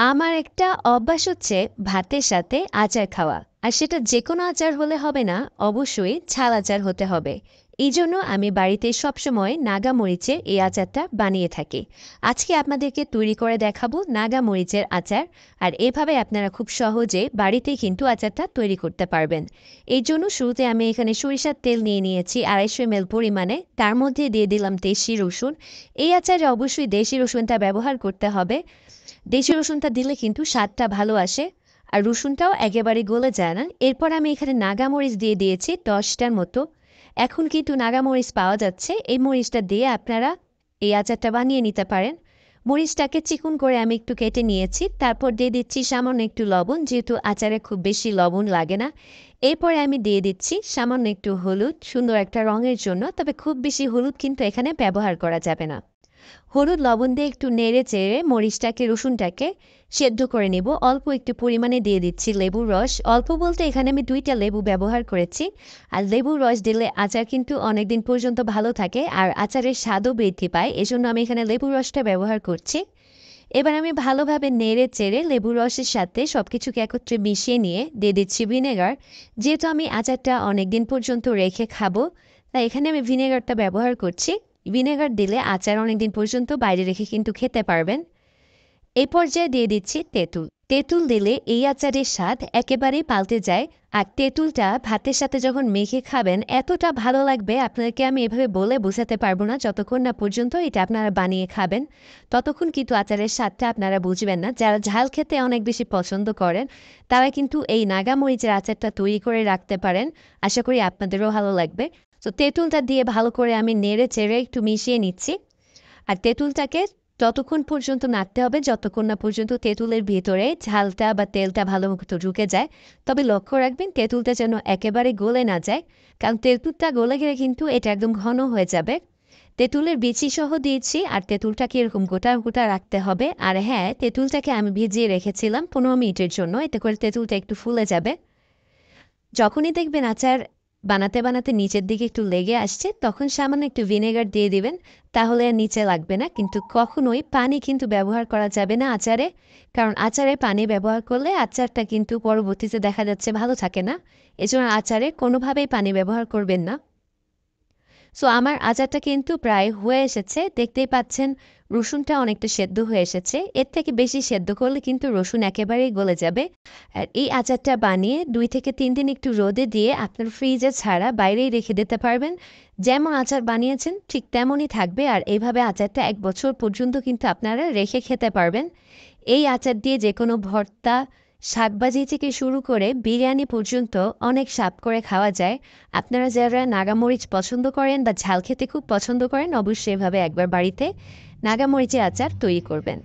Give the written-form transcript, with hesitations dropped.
আমার একটা অভ্যাস হচ্ছে ভাতের সাথে আচার খাওয়া। আর সেটা যেকোনো আচার হলে হবে না, অবশ্যই ঝাল আচার হতে হবে। এইজন্য আমি বাড়িতে সবসময় নাগা মরিচের এই আচারটা বানিয়ে থাকি। আজকে আপনাদেরকে তৈরি করে দেখাবো নাগা মরিচের আচার। আর এভাবে আপনারা খুব সহজে বাড়িতেই কিন্তু আচারটা তৈরি করতে পারবেন। এই জন্য শুরুতে আমি এখানে সরিষার তেল নিয়ে নিয়েছি 250 ml পরিমাণে। তার মধ্যে দিয়ে দিলাম দেশি রসুন। এই আচারে অবশ্যই দেশি রসুনটা ব্যবহার করতে হবে। দেশি রসুনটা দিলে কিন্তু স্বাদটা ভালো আসে। আর রসুনটাও একেবারে গলে যায় না। এরপর আমি এখানে নাগামরিচ দিয়ে দিয়েছি 10টার মতো। এখন কিন্তু নাগামরিচ পাওয়া যাচ্ছে, এই মরিচটা দিয়ে আপনারা এই আচারটা বানিয়ে নিতে পারেন। মরিচটাকে চিকন করে আমি একটু কেটে নিয়েছি, তারপর দিয়ে দিচ্ছি সামান্য একটু লবণ, যেহেতু আচারে খুব বেশি লবণ লাগে না। এরপরে আমি দিয়ে দিচ্ছি সামান্য একটু হলুদ, সুন্দর একটা রঙের জন্য। তবে খুব বেশি হলুদ কিন্তু এখানে ব্যবহার করা যাবে না। হলুদ লবণ দিয়ে একটু নেড়ে চেড়ে মরিচটাকে রসুনটাকে সেদ্ধ করে নেব। অল্প একটু পরিমাণে দিয়ে দিচ্ছি লেবুর রস। অল্প বলতে এখানে আমি 2টা লেবু ব্যবহার করেছি। আর লেবুর রস দিলে আচার কিন্তু অনেকদিন পর্যন্ত ভালো থাকে আর আচারের স্বাদও বৃদ্ধি পায়। এজন্য আমি এখানে লেবুর রসটা ব্যবহার করছি। এবার আমি ভালোভাবে নেড়ে চেড়ে লেবুর রসের সাথে সবকিছুকে একত্রে মিশিয়ে নিয়ে দিয়ে দিচ্ছি ভিনেগার। যেহেতু আমি আচারটা অনেকদিন পর্যন্ত রেখে খাবো, তাই এখানে আমি ভিনেগারটা ব্যবহার করছি। ভিনেগার দিলে আচার অনেকদিন পর্যন্ত বাইরে রেখে কিন্তু খেতে পারবেন। এই পর্যায়ে দিয়ে দিচ্ছি তেঁতুল। তেঁতুল দিলে এই আচারের স্বাদ একেবারেই পাল্টে যায়। আর তেঁতুলটা ভাতের সাথে যখন মেখে খাবেন এতটা ভালো লাগবে, আপনাদেরকে আমি এভাবে বলে বোঝাতে পারবো না। যতক্ষণ না পর্যন্ত এটা আপনারা বানিয়ে খাবেন ততক্ষণ কিন্তু আচারের স্বাদটা আপনারা বুঝবেন না। যারা ঝাল খেতে অনেক বেশি পছন্দ করেন তারা কিন্তু এই নাগামরিচের আচারটা তৈরি করে রাখতে পারেন। আশা করি আপনাদেরও ভালো লাগবে। তো তেঁতুলটা দিয়ে ভালো করে আমি নেড়ে চেড়ে একটু মিশিয়ে নিচ্ছি। আর তেঁতুলটাকে ততক্ষণ পর্যন্ত নাড়তে হবে যতক্ষণ না পর্যন্ত তেঁতুলের ভিতরে ঝালটা বা তেলটা ভালো মতো ঢুকে যায়। তবে লক্ষ্য রাখবেন তেঁতুলটা যেন একেবারে গলে না যায়, কারণ তেঁতুলটা গলে গেলে কিন্তু এটা একদম ঘন হয়ে যাবে। তেঁতুলের বিচি সহ দিয়েছি আর তেঁতুলটাকে এরকম গোটা গোটা রাখতে হবে। আর হ্যাঁ, তেঁতুলটাকে আমি ভিজিয়ে রেখেছিলাম 15 মিনিটের জন্য, এতে করে তেঁতুলটা একটু ফুলে যাবে। যখনই দেখবেন আচার বানাতে বানাতে নিচের দিকে একটু লেগে আসছে, তখন সামান্য একটু ভিনেগার দিয়ে দিবেন। তাহলে আর নিচে লাগবে না। কিন্তু কখনোই পানি কিন্তু ব্যবহার করা যাবে না আচারে, কারণ আচারে পানি ব্যবহার করলে আচারটা কিন্তু পরবর্তীতে দেখা যাচ্ছে ভালো থাকে না। এজন্য আচারে কোনোভাবেই পানি ব্যবহার করবেন না। সো আমার আচারটা কিন্তু প্রায় হয়ে এসেছে, দেখতেই পাচ্ছেন। রসুনটা অনেকটা সেদ্ধ হয়ে এসেছে। এর থেকে বেশি সেদ্ধ করলে কিন্তু রসুন একেবারেই গলে যাবে। আর এই আচারটা বানিয়ে 2 থেকে 3 দিন একটু রোদে দিয়ে আপনার ফ্রিজে ছাড়া বাইরেই রেখে দিতে পারবেন। যেমন আচার বানিয়েছেন ঠিক তেমনই থাকবে। আর এইভাবে আচারটা 1 বছর পর্যন্ত কিন্তু আপনারা রেখে খেতে পারবেন। এই আচার দিয়ে যে কোনো ভর্তা, শাকভাজি থেকে শুরু করে বিরিয়ানি পর্যন্ত অনেক স্বাদ করে খাওয়া যায়। আপনারা যারা নাগামরিচ পছন্দ করেন বা ঝাল খেতে খুব পছন্দ করেন, অবশ্যই এভাবে একবার বাড়িতে নাগামরিচের আচার তৈরি করবেন।